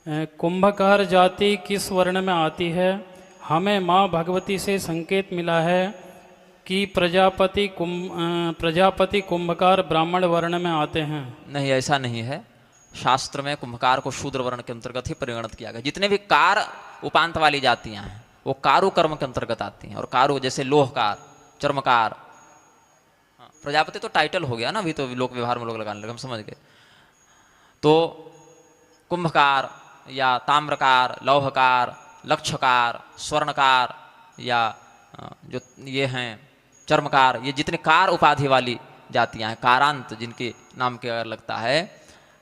कुंभकार जाति किस वर्ण में आती है? हमें माँ भगवती से संकेत मिला है कि प्रजापति कुंभकार ब्राह्मण वर्ण में आते हैं। नहीं, ऐसा नहीं है। शास्त्र में कुंभकार को शूद्र वर्ण के अंतर्गत ही परिगणित किया गया। जितने भी कार उपांत वाली जातियां हैं वो कारू कर्म के अंतर्गत आती हैं। और कारू जैसे लोहकार, चर्मकार, प्रजापति तो टाइटल हो गया ना, अभी तो लोक व्यवहार में लोग लगाने लगे, हम समझ गए। तो कुंभकार या ताम्रकार, लौहकार, लक्षकार, स्वर्णकार या जो ये हैं चर्मकार, ये जितने कार उपाधि वाली जातियां हैं, कारांत जिनके नाम के अगर लगता है,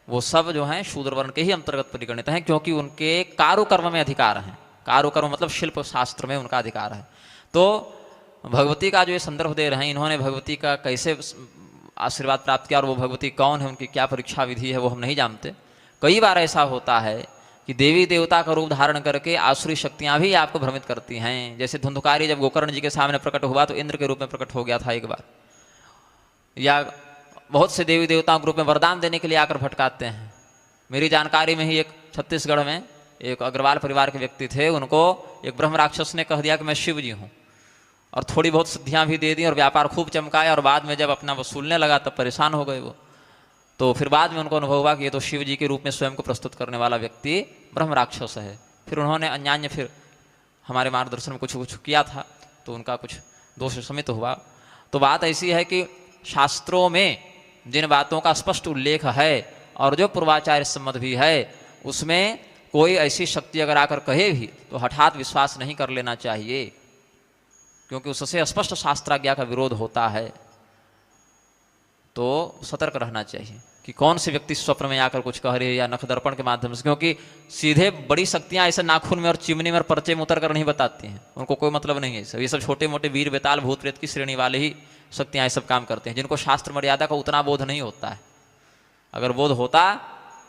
वो सब जो हैं शूद्र वर्ण के ही अंतर्गत परिगणित हैं, क्योंकि उनके कारू कर्म में अधिकार हैं। कारू कर्म मतलब शिल्प शास्त्र में उनका अधिकार है। तो भगवती का जो ये संदर्भ दे रहे हैं, इन्होंने भगवती का कैसे आशीर्वाद प्राप्त किया और वो भगवती कौन है, उनकी क्या परीक्षा विधि है, वो हम नहीं जानते। कई बार ऐसा होता है कि देवी देवता का रूप धारण करके आसुरी शक्तियां भी आपको भ्रमित करती हैं। जैसे धुंधुकारी जब गोकर्ण जी के सामने प्रकट हुआ तो इंद्र के रूप में प्रकट हो गया था एक बार। या बहुत से देवी देवताओं के रूप में वरदान देने के लिए आकर भटकाते हैं। मेरी जानकारी में ही एक छत्तीसगढ़ में एक अग्रवाल परिवार के व्यक्ति थे, उनको एक ब्रह्म राक्षस ने कह दिया कि मैं शिव जी हूँ, और थोड़ी बहुत सिद्धियाँ भी दे दी और व्यापार खूब चमकाया, और बाद में जब अपना वसूलने लगा तब परेशान हो गए वो। तो फिर बाद में उनको अनुभव हुआ कि ये तो शिव जी के रूप में स्वयं को प्रस्तुत करने वाला व्यक्ति ब्रह्म राक्षस है। फिर उन्होंने अन्यान्य फिर हमारे मार्गदर्शन में कुछ किया था, तो उनका कुछ दोष समित हुआ। तो बात ऐसी है कि शास्त्रों में जिन बातों का स्पष्ट उल्लेख है और जो पूर्वाचार्य सम्मत भी है, उसमें कोई ऐसी शक्ति अगर आकर कहे भी तो हठात विश्वास नहीं कर लेना चाहिए, क्योंकि उससे स्पष्ट शास्त्राज्ञा का विरोध होता है। तो सतर्क रहना चाहिए कि कौन से व्यक्ति स्वप्न में आकर कुछ कह रहे हैं या नख दर्पण के माध्यम से, क्योंकि सीधे बड़ी शक्तियां ऐसे नाखून में और चिमनी में और पर्चे में उतर कर नहीं बताती हैं, उनको कोई मतलब नहीं है। ये सब छोटे मोटे वीर बेताल भूत प्रेत की श्रेणी वाले ही शक्तियां ये सब काम करते हैं, जिनको शास्त्र मर्यादा का उतना बोध नहीं होता है। अगर बोध होता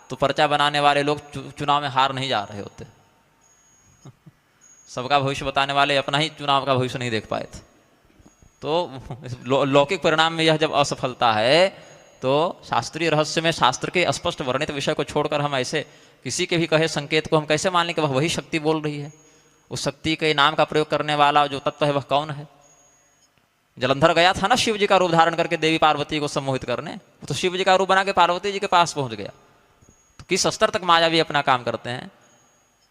तो पर्चा बनाने वाले लोग चुनाव में हार नहीं जा रहे होते। सबका भविष्य बताने वाले अपना ही चुनाव का भविष्य नहीं देख पाए थे। तो लौकिक परिणाम में यह जब असफलता है, तो शास्त्रीय रहस्य में शास्त्र के स्पष्ट वर्णित विषय को छोड़कर हम ऐसे किसी के भी कहे संकेत को हम कैसे मान लें कि वह वही शक्ति बोल रही है? उस शक्ति के नाम का प्रयोग करने वाला जो तत्व है वह कौन है? जलंधर गया था ना शिव जी का रूप धारण करके देवी पार्वती को सम्मोहित करने, तो शिव जी का रूप बना के पार्वती जी के पास पहुंच गया। तो किस स्तर तक माया भी अपना काम करते हैं।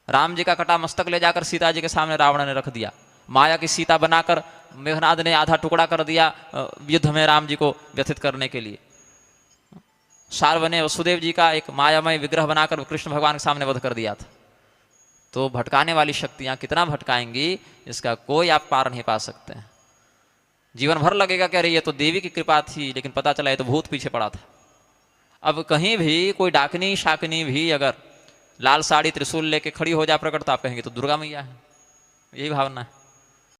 राम जी का कटा मस्तक ले जाकर सीता जी के सामने रावण ने रख दिया, माया की सीता बनाकर मेघनाद ने आधा टुकड़ा कर दिया युद्ध में राम जी को व्यथित करने के लिए। शार्व ने वसुदेव जी का एक मायामय विग्रह बनाकर कृष्ण भगवान के सामने वध कर दिया था। तो भटकाने वाली शक्तियां कितना भटकाएंगी, इसका कोई आप पार नहीं पा सकते हैं। जीवन भर लगेगा कि अरे ये तो देवी की कृपा थी, लेकिन पता चला ये तो भूत पीछे पड़ा था। अब कहीं भी कोई डाकनी शाकनी भी अगर लाल साड़ी त्रिशूल लेके खड़ी हो जा प्रकट, तो आप कहेंगे तो दुर्गा मैया है। यही भावना है।